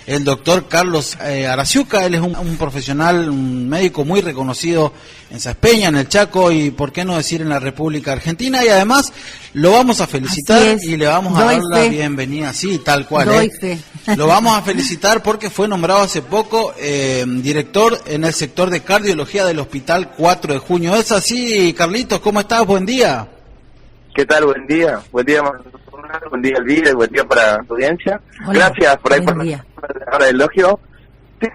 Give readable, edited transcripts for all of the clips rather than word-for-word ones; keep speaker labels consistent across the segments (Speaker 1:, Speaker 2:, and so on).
Speaker 1: el doctor Carlos Araciuca. Él es un profesional, un médico muy reconocido en Saspeña, en el Chaco y por qué no decir en la República Argentina, y además lo vamos a felicitar y le vamos a dar la bienvenida, sí, tal cual. Lo vamos a felicitar porque fue nombrado hace poco director en el sector de cardiología del Hospital 4 de Junio. ¿Es así, Carlitos? ¿Cómo estás? Buen día.
Speaker 2: ¿Qué tal? Buen día, buen día Elvira, buen día para la audiencia. Hola, gracias por ahí por el elogio. Sí,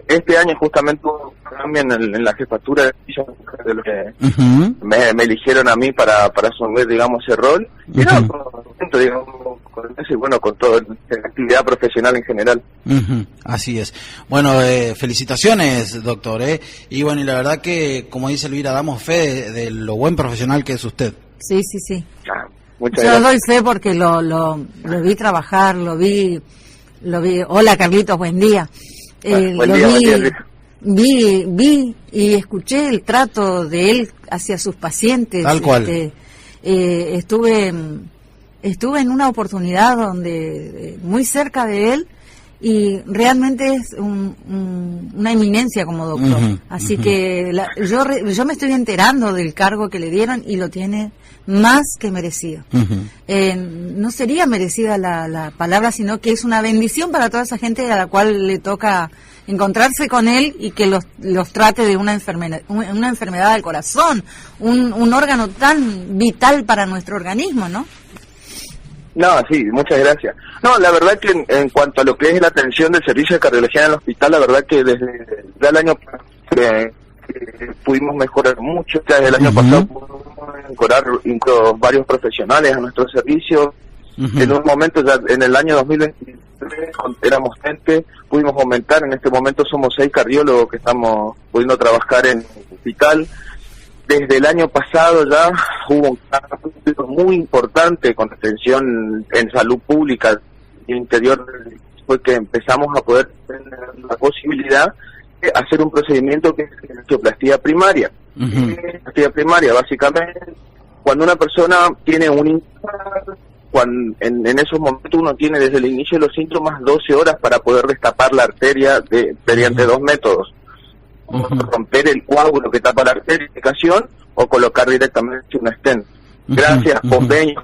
Speaker 2: este año justamente hubo un cambio en la jefatura de lo que me eligieron a mí para asumir, digamos, ese rol. Y no, contento, digamos, con eso y bueno, con toda la actividad profesional en general.
Speaker 1: Así es. Bueno, felicitaciones, doctor, y bueno, y la verdad que, como dice Elvira, damos fe de lo buen profesional que es usted.
Speaker 3: Sí.
Speaker 2: Muchas
Speaker 3: Yo
Speaker 2: gracias.
Speaker 3: doy fe porque lo vi trabajar, lo vi. Hola, Carlitos, buen día.
Speaker 2: Buen día.
Speaker 3: Vi y escuché el trato de él hacia sus pacientes.
Speaker 1: Tal cual.
Speaker 3: Estuve en una oportunidad donde muy cerca de él y realmente es una eminencia como doctor. Así que yo me estoy enterando del cargo que le dieron y lo tiene más que merecido. No sería merecida la palabra, sino que es una bendición para toda esa gente a la cual le toca encontrarse con él y que los trate de una enfermedad del corazón, un órgano tan vital para nuestro organismo, ¿no?
Speaker 2: No, sí, muchas gracias. No, la verdad que en cuanto a lo que es la atención del servicio de cardiología en el hospital, la verdad que desde el año pasado pudimos mejorar mucho. Desde el año pasado pudimos incorporar varios profesionales a nuestro servicio. En un momento, ya en el año 2023, éramos 20, pudimos aumentar. En este momento somos 6 cardiólogos que estamos pudiendo trabajar en el hospital. Desde el año pasado ya hubo un cambio muy importante con atención en salud pública interior, fue que empezamos a poder tener la posibilidad de hacer un procedimiento que es la angioplastía primaria. Angioplastía primaria, básicamente, cuando una persona tiene un infarto, en esos momentos uno tiene desde el inicio de los síntomas 12 horas para poder destapar la arteria mediante 2 métodos. Romper el coágulo que tapa la arteria o colocar directamente una stent. Gracias a convenios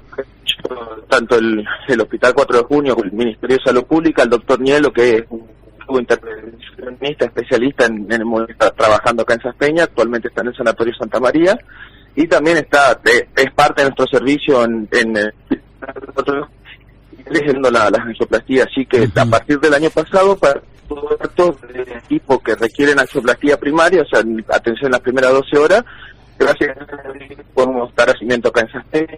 Speaker 2: tanto el Hospital 4 de Junio como el Ministerio de Salud Pública, el doctor Nielo, que es un intervencionista especialista está trabajando acá en Saspeña, actualmente está en el Sanatorio Santa María, y también es parte de nuestro servicio en eligiendo la angioplastía, así que a partir del año pasado, para todos los equipos que requieren angioplastía primaria, o sea, atención en las primeras 12 horas, gracias a podemos dar seguimiento acá en Saspeña.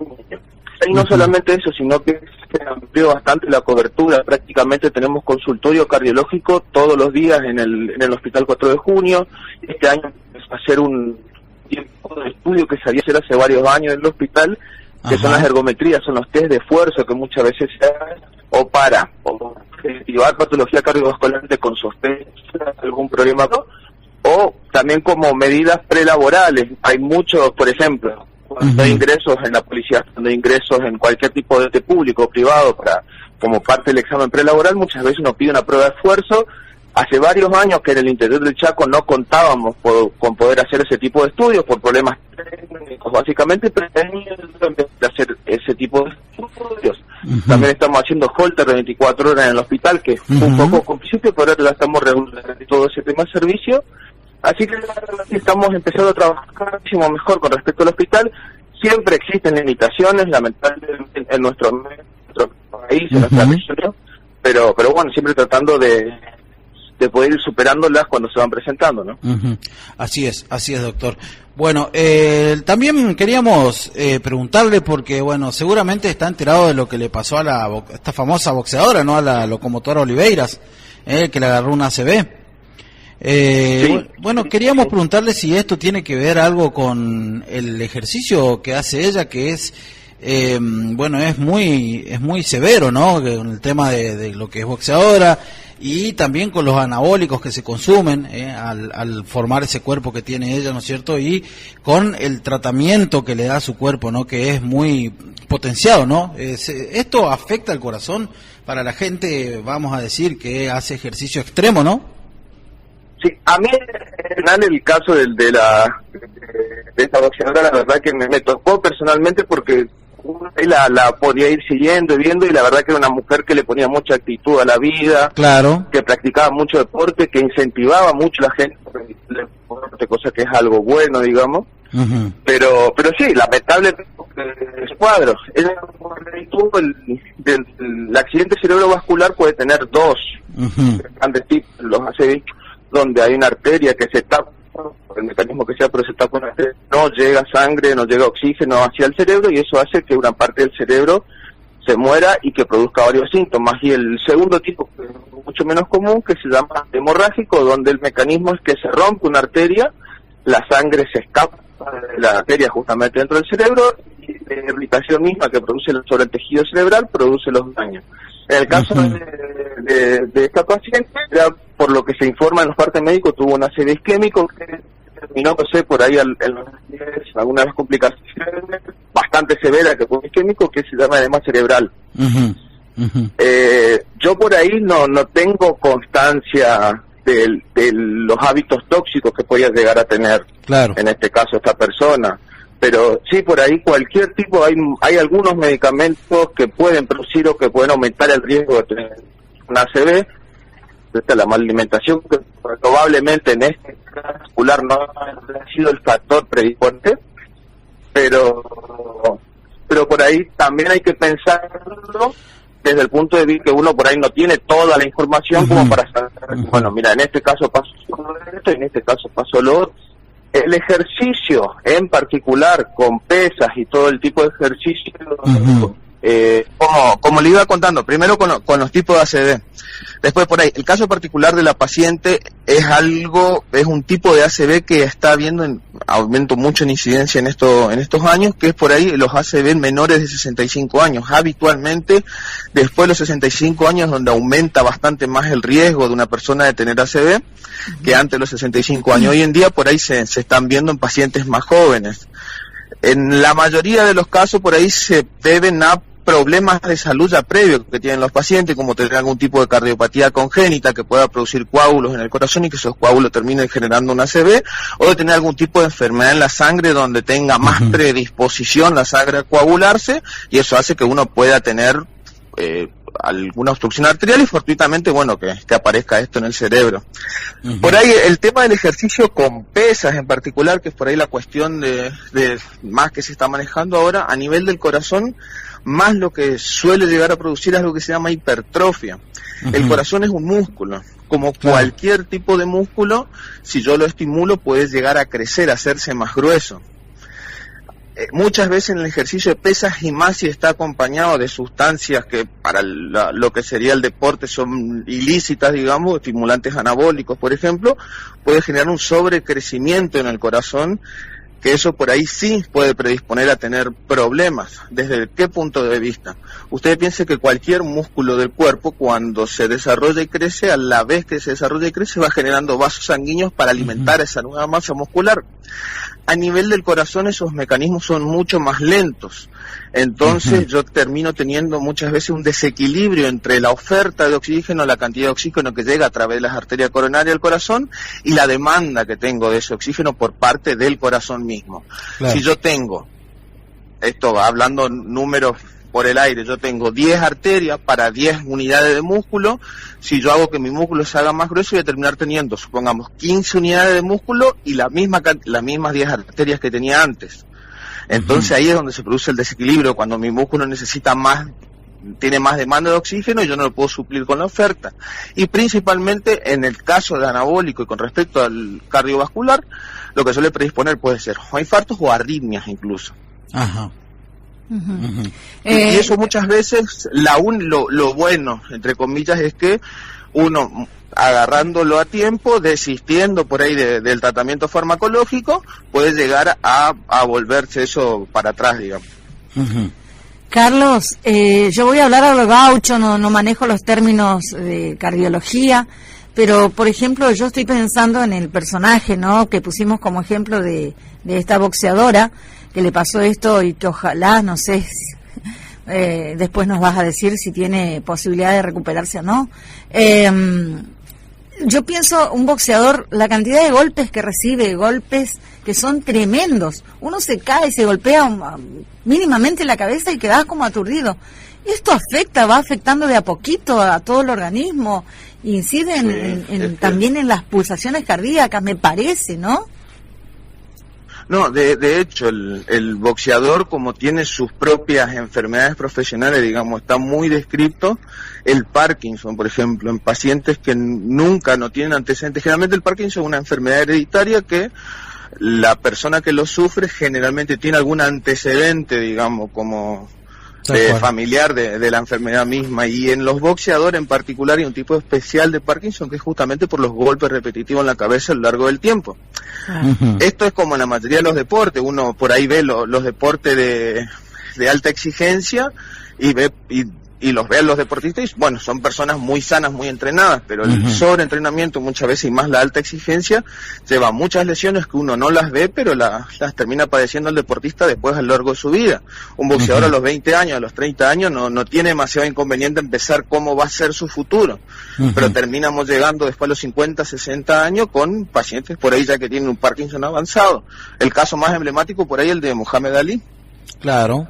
Speaker 2: Y no solamente eso, sino que se amplió bastante la cobertura. Prácticamente tenemos consultorio cardiológico todos los días en el Hospital 4 de Junio. Este año empezó a hacer un tiempo de estudio que se había hecho hace varios años en el hospital, que son las ergometrías, son los test de esfuerzo que muchas veces se hacen, o activar patología cardiovascular con sospecha de algún problema, o también como medidas prelaborales. Hay muchos, por ejemplo, cuando hay ingresos en la policía, cuando hay ingresos en cualquier tipo de ente público o privado como parte del examen prelaboral, muchas veces uno pide una prueba de esfuerzo. Hace varios años que en el interior del Chaco no contábamos con poder hacer ese tipo de estudios por problemas técnicos, básicamente, pero empezar a hacer ese tipo de estudios. También estamos haciendo Holter de 24 horas en el hospital, que fue un poco complicado, pero ahora ya estamos regulando todo ese tema de servicio. Así que estamos empezando a trabajar muchísimo mejor con respecto al hospital. Siempre existen limitaciones, lamentablemente, en nuestro país, en nuestra región, pero bueno, siempre tratando de poder ir superándolas cuando se van presentando, ¿no?
Speaker 1: Así es, doctor. Bueno, también queríamos preguntarle, porque bueno, seguramente está enterado de lo que le pasó a esta famosa boxeadora, ¿no? A la locomotora Oliveiras, que le agarró una ACV.
Speaker 2: Sí.
Speaker 1: Bueno, queríamos preguntarle si esto tiene que ver algo con el ejercicio que hace ella, que es bueno, es muy severo, ¿no? Con el tema de lo que es boxeadora, y también con los anabólicos que se consumen al formar ese cuerpo que tiene ella, ¿no es cierto? Y con el tratamiento que le da a su cuerpo, ¿no? Que es muy potenciado, ¿no? Esto afecta al corazón para la gente, vamos a decir, que hace ejercicio extremo, ¿no?
Speaker 2: Sí, a mí en el caso de esta boxeadora, la verdad que me tocó personalmente porque la podía ir siguiendo y viendo, y la verdad que era una mujer que le ponía mucha actitud a la vida,
Speaker 1: claro, que
Speaker 2: practicaba mucho deporte, que incentivaba mucho a la gente por el deporte, cosa que es algo bueno, digamos. Uh-huh. Pero sí, lamentablemente el cuadro, el accidente cerebrovascular puede tener dos grandes tipos, los ACV, donde hay una arteria que se tapa, por el mecanismo que sea, pero se tapa una arteria, no llega sangre, no llega oxígeno hacia el cerebro, y eso hace que una parte del cerebro se muera y que produzca varios síntomas. Y el segundo tipo, que es mucho menos común, que se llama hemorrágico, donde el mecanismo es que se rompe una arteria, la sangre se escapa de la arteria justamente dentro del cerebro, y la irritación misma que produce sobre el tejido cerebral produce los daños. En el caso de esta paciente, ya por lo que se informa en los partes médicos, tuvo un ACV isquémico que terminó, no sé, por ahí alguna vez complicaciones bastante severa que fue isquémico, que se llama edema cerebral. Uh-huh. Uh-huh. Yo por ahí no tengo constancia de los hábitos tóxicos que podía llegar a tener, claro, en este caso esta persona. Pero sí, por ahí cualquier tipo, hay algunos medicamentos que pueden producir o que pueden aumentar el riesgo de tener un ACV. Esta es la mala alimentación, que probablemente en este caso particular no ha sido el factor predisponente, pero por ahí también hay que pensarlo desde el punto de vista que uno por ahí no tiene toda la información como para saber, bueno, mira, en este caso pasó esto y en este caso pasó lo otro. El ejercicio en particular, con pesas y todo el tipo de ejercicio, como le iba contando, primero con los tipos de ACV, después por ahí, el caso particular de la paciente es un tipo de ACV que está habiendo aumento mucho en incidencia en estos años, que es por ahí los ACV menores de 65 años. Habitualmente, después de los 65 años, donde aumenta bastante más el riesgo de una persona de tener ACV que antes de los 65 años. Hoy en día por ahí se están viendo en pacientes más jóvenes. En la mayoría de los casos por ahí se deben a problemas de salud ya previos que tienen los pacientes, como tener algún tipo de cardiopatía congénita que pueda producir coágulos en el corazón y que esos coágulos terminen generando un ACV, o de tener algún tipo de enfermedad en la sangre donde tenga más predisposición la sangre a coagularse, y eso hace que uno pueda tener alguna obstrucción arterial y fortuitamente, bueno, que aparezca esto en el cerebro. Por ahí el tema del ejercicio con pesas en particular, que es por ahí la cuestión de más que se está manejando ahora, a nivel del corazón, más lo que suele llegar a producir es algo que se llama hipertrofia. El corazón es un músculo, como cualquier tipo de músculo, si yo lo estimulo puede llegar a crecer, a hacerse más grueso. Muchas veces en el ejercicio de pesas, y más si está acompañado de sustancias que para lo que sería el deporte son ilícitas, digamos, estimulantes anabólicos, por ejemplo, puede generar un sobrecrecimiento en el corazón, que eso por ahí sí puede predisponer a tener problemas. ¿Desde qué punto de vista? Usted piense que cualquier músculo del cuerpo, cuando se desarrolla y crece, a la vez que se desarrolla y crece, va generando vasos sanguíneos para alimentar esa nueva masa muscular. A nivel del corazón esos mecanismos son mucho más lentos, entonces yo termino teniendo muchas veces un desequilibrio entre la oferta de oxígeno, la cantidad de oxígeno que llega a través de las arterias coronarias al corazón y la demanda que tengo de ese oxígeno por parte del corazón mismo. Claro. Si yo tengo, esto hablando números por el aire, yo tengo 10 arterias para 10 unidades de músculo, si yo hago que mi músculo se haga más grueso, voy a terminar teniendo, supongamos, 15 unidades de músculo y las mismas 10 arterias que tenía antes. Entonces ahí es donde se produce el desequilibrio, cuando mi músculo necesita más, tiene más demanda de oxígeno y yo no lo puedo suplir con la oferta. Y principalmente en el caso de anabólico y con respecto al cardiovascular, lo que suele predisponer puede ser o infartos o arritmias incluso. Ajá. Y eso muchas veces, lo bueno, entre comillas, es que uno, agarrándolo a tiempo, desistiendo por ahí del tratamiento farmacológico, puede llegar a volverse eso para atrás, digamos.
Speaker 3: Carlos, yo voy a hablar a lo gaucho, no manejo los términos de cardiología, pero por ejemplo yo estoy pensando en el personaje, ¿no?, que pusimos como ejemplo de esta boxeadora que le pasó esto y que ojalá, no sé, después nos vas a decir si tiene posibilidad de recuperarse o no. Yo pienso, un boxeador, la cantidad de golpes que recibe, golpes que son tremendos. Uno se cae, se golpea mínimamente la cabeza y queda como aturdido. Esto va afectando de a poquito a todo el organismo, incide también en las pulsaciones cardíacas, me parece, ¿no?
Speaker 2: No, de hecho, el boxeador, como tiene sus propias enfermedades profesionales, digamos, está muy descrito. El Parkinson, por ejemplo, en pacientes que nunca no tienen antecedentes. Generalmente el Parkinson es una enfermedad hereditaria que la persona que lo sufre generalmente tiene algún antecedente, digamos, como familiar de la enfermedad misma. Y en los boxeadores en particular hay un tipo especial de Parkinson que es justamente por los golpes repetitivos en la cabeza a lo largo del tiempo. Esto es como en la mayoría de los deportes. Uno por ahí ve los deportes de alta exigencia y los ve a los deportistas y, bueno, son personas muy sanas, muy entrenadas, pero el sobreentrenamiento muchas veces y más la alta exigencia lleva muchas lesiones que uno no las ve, pero las termina padeciendo el deportista después a lo largo de su vida. Un boxeador a los 20 años, a los 30 años no tiene demasiado inconveniente empezar cómo va a ser su futuro, pero terminamos llegando después a los 50, 60 años con pacientes por ahí ya que tienen un Parkinson avanzado. El caso más emblemático por ahí el de Muhammad Ali.
Speaker 1: Claro.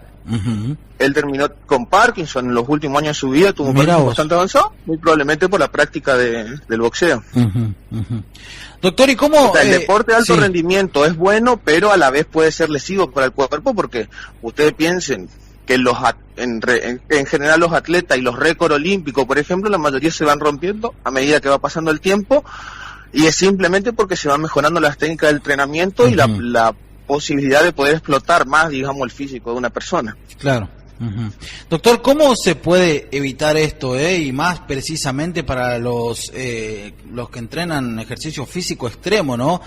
Speaker 2: Él terminó con Parkinson en los últimos años de su vida, tuvo un Parkinson bastante avanzado, muy probablemente por la práctica del boxeo.
Speaker 1: Doctor, ¿y cómo...?
Speaker 2: O sea, el deporte de alto rendimiento es bueno, pero a la vez puede ser lesivo para el cuerpo, porque ustedes piensen que en general los atletas y los récords olímpicos, por ejemplo, la mayoría se van rompiendo a medida que va pasando el tiempo, y es simplemente porque se van mejorando las técnicas del entrenamiento y la posibilidad de poder explotar más, digamos, el físico de una persona.
Speaker 1: Claro. Doctor, ¿cómo se puede evitar esto, y más precisamente para los que entrenan ejercicio físico extremo, ¿no?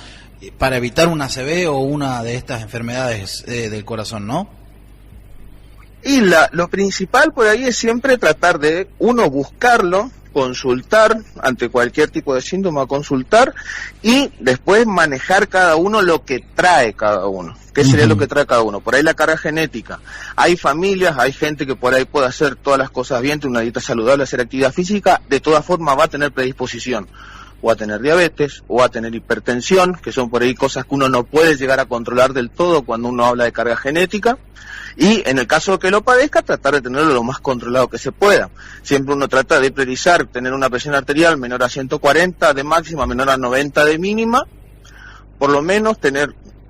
Speaker 1: Para evitar una ACV o una de estas enfermedades del corazón, ¿no?
Speaker 2: Y lo principal por ahí es siempre tratar de, uno, buscarlo, consultar ante cualquier tipo de síntoma, consultar y después manejar cada uno lo que trae cada uno. ¿Qué sería lo que trae cada uno? Por ahí la carga genética. Hay familias, hay gente que por ahí puede hacer todas las cosas bien, tener una dieta saludable, hacer actividad física, de todas formas va a tener predisposición o a tener diabetes o a tener hipertensión, que son por ahí cosas que uno no puede llegar a controlar del todo cuando uno habla de carga genética. Y en el caso de que lo padezca, tratar de tenerlo lo más controlado que se pueda. Siempre uno trata de priorizar tener una presión arterial menor a 140 de máxima, menor a 90 de mínima, por lo menos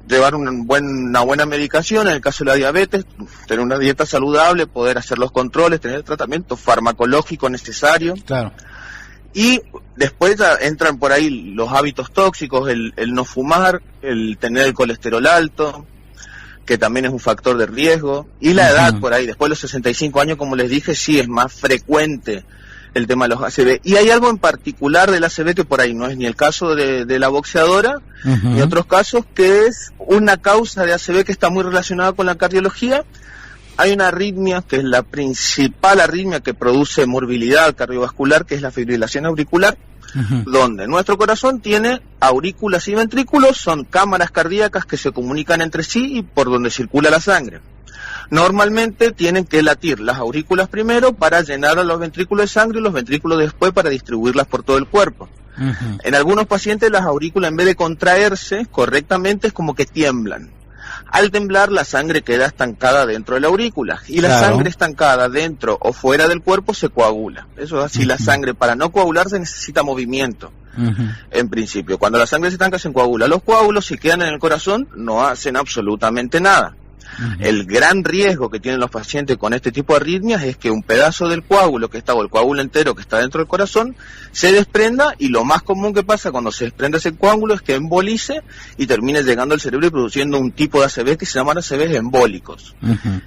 Speaker 2: llevar una buena medicación. En el caso de la diabetes, tener una dieta saludable, poder hacer los controles, tener el tratamiento farmacológico necesario.
Speaker 1: Claro.
Speaker 2: Y después ya entran por ahí los hábitos tóxicos, el no fumar, el tener el colesterol alto, que también es un factor de riesgo, y la edad por ahí, después de los 65 años, como les dije, sí es más frecuente el tema de los ACV. Y hay algo en particular del ACV que por ahí no es ni el caso de la boxeadora, ni otros casos, que es una causa de ACV que está muy relacionada con la cardiología. Hay una arritmia, que es la principal arritmia que produce morbilidad cardiovascular, que es la fibrilación auricular, donde nuestro corazón tiene aurículas y ventrículos, son cámaras cardíacas que se comunican entre sí y por donde circula la sangre. Normalmente tienen que latir las aurículas primero para llenar a los ventrículos de sangre y los ventrículos después para distribuirlas por todo el cuerpo. En algunos pacientes las aurículas, en vez de contraerse correctamente, es como que tiemblan. Al temblar, la sangre queda estancada dentro de la aurícula, y la sangre estancada dentro o fuera del cuerpo se coagula. Eso es así. La sangre, para no coagularse, necesita movimiento, en principio. Cuando la sangre se estanca, se coagula. Los coágulos, si quedan en el corazón, no hacen absolutamente nada. El gran riesgo que tienen los pacientes con este tipo de arritmias es que un pedazo del coágulo que está, o el coágulo entero que está dentro del corazón, se desprenda, y lo más común que pasa cuando se desprende ese coágulo es que embolice y termine llegando al cerebro y produciendo un tipo de ACV que se llaman ACVs embólicos.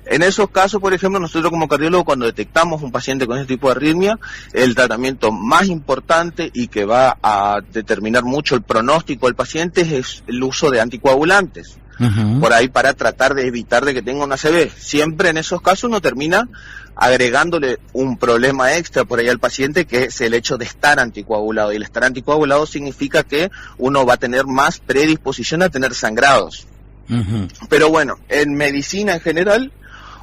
Speaker 2: En esos casos, por ejemplo, nosotros como cardiólogos, cuando detectamos un paciente con ese tipo de arritmia, el tratamiento más importante y que va a determinar mucho el pronóstico del paciente es el uso de anticoagulantes. por ahí para tratar de evitar de que tenga una ACV. Siempre en esos casos uno termina agregándole un problema extra por ahí al paciente, que es el hecho de estar anticoagulado, y el estar anticoagulado significa que uno va a tener más predisposición a tener sangrados. Pero bueno, en medicina en general,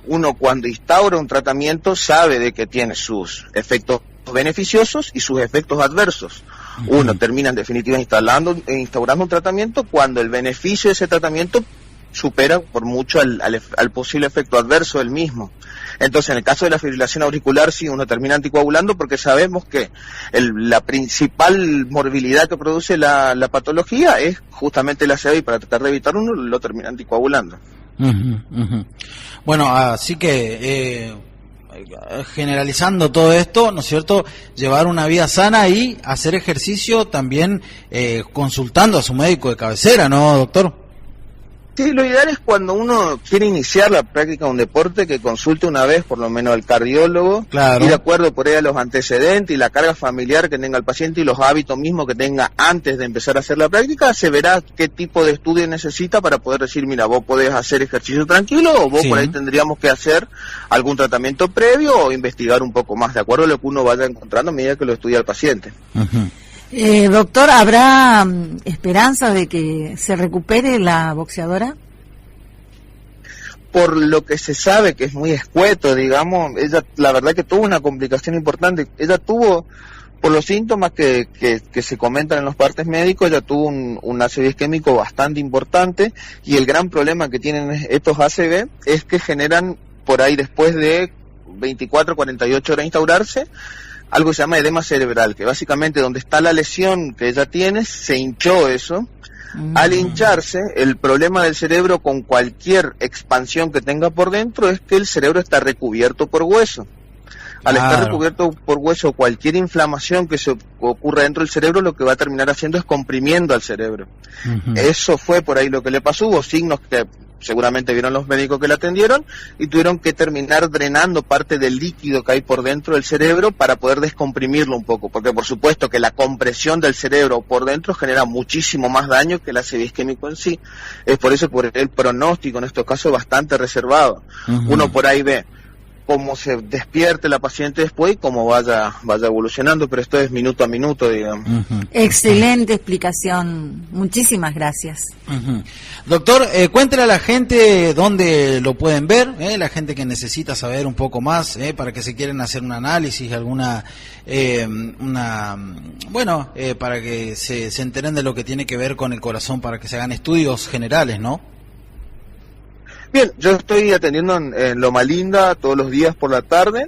Speaker 2: uno cuando instaura un tratamiento sabe de que tiene sus efectos beneficiosos y sus efectos adversos. Uno termina en definitiva instaurando un tratamiento cuando el beneficio de ese tratamiento supera por mucho al posible efecto adverso del mismo. Entonces, en el caso de la fibrilación auricular, sí, uno termina anticoagulando porque sabemos que la principal morbilidad que produce la patología es justamente la ACV, y para tratar de evitar uno lo termina anticoagulando.
Speaker 1: Bueno, así que generalizando todo esto, ¿no es cierto?, llevar una vida sana y hacer ejercicio también consultando a su médico de cabecera, ¿no, doctor?
Speaker 2: Sí, lo ideal es cuando uno quiere iniciar la práctica de un deporte que consulte una vez por lo menos al cardiólogo,
Speaker 1: claro,
Speaker 2: y de acuerdo por ahí a los antecedentes y la carga familiar que tenga el paciente y los hábitos mismos que tenga antes de empezar a hacer la práctica, se verá qué tipo de estudio necesita para poder decir, mira, vos podés hacer ejercicio tranquilo, o vos por ahí tendríamos que hacer algún tratamiento previo o investigar un poco más, de acuerdo a lo que uno vaya encontrando a medida que lo estudia el paciente.
Speaker 3: Doctor, ¿habrá esperanza de que se recupere la boxeadora?
Speaker 2: Por lo que se sabe, que es muy escueto, digamos, ella la verdad que tuvo una complicación importante. Ella tuvo, por los síntomas que se comentan en los partes médicos, ella tuvo un ACV isquémico bastante importante, y el gran problema que tienen estos ACV es que generan por ahí después de 24, 48 horas de instaurarse, algo que se llama edema cerebral, que básicamente donde está la lesión que ella tiene, se hinchó eso. Al hincharse, el problema del cerebro con cualquier expansión que tenga por dentro es que el cerebro está recubierto por hueso. Al estar recubierto por hueso, cualquier inflamación que se ocurra dentro del cerebro, lo que va a terminar haciendo es comprimiendo al cerebro. Eso fue por ahí lo que le pasó. Hubo signos que seguramente vieron los médicos que la atendieron, y tuvieron que terminar drenando parte del líquido que hay por dentro del cerebro para poder descomprimirlo un poco, porque por supuesto que la compresión del cerebro por dentro genera muchísimo más daño que el ACV isquémico en sí. Es por eso por el pronóstico en estos casos bastante reservado. Uno por ahí ve cómo se despierte la paciente después y cómo vaya evolucionando, pero esto es minuto a minuto, digamos.
Speaker 3: Excelente explicación, muchísimas gracias.
Speaker 1: Doctor, cuéntele a la gente dónde lo pueden ver, la gente que necesita saber un poco más, para que se quieren hacer un análisis, alguna, para que se enteren de lo que tiene que ver con el corazón, para que se hagan estudios generales, ¿no?
Speaker 2: Bien, yo estoy atendiendo en Loma Linda todos los días por la tarde,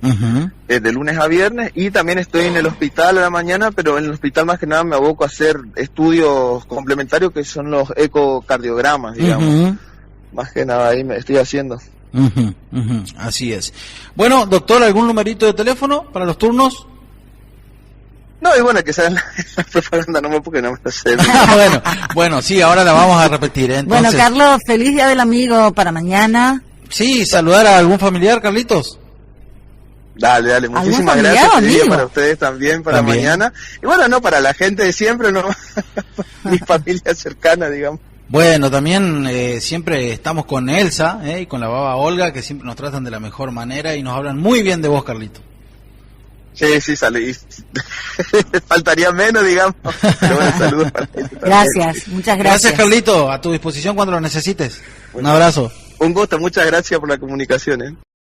Speaker 2: de lunes a viernes, y también estoy en el hospital a la mañana, pero en el hospital más que nada me aboco a hacer estudios complementarios que son los ecocardiogramas, digamos. Más que nada ahí me estoy haciendo.
Speaker 1: Así es. Bueno, doctor, ¿algún numerito de teléfono para los turnos?
Speaker 2: No, y bueno, que sea la propaganda nomás porque no me lo sé.
Speaker 1: Bueno, sí, ahora la vamos a repetir. Entonces,
Speaker 3: bueno, Carlos, feliz Día del Amigo para mañana.
Speaker 1: Sí, saludar a algún familiar, Carlitos.
Speaker 2: Dale, muchísimas gracias. Feliz día para ustedes también, para mañana. Y bueno, no, para la gente de siempre, no, mi familia cercana, digamos.
Speaker 1: Bueno, también siempre estamos con Elsa y con la baba Olga, que siempre nos tratan de la mejor manera y nos hablan muy bien de vos, Carlito.
Speaker 2: Sí, salí. Faltaría menos, digamos. Pero bueno, saludos para ti.
Speaker 3: Gracias, muchas gracias.
Speaker 1: Gracias, Carlito. A tu disposición cuando lo necesites. Un abrazo.
Speaker 2: Un gusto, muchas gracias por la comunicación.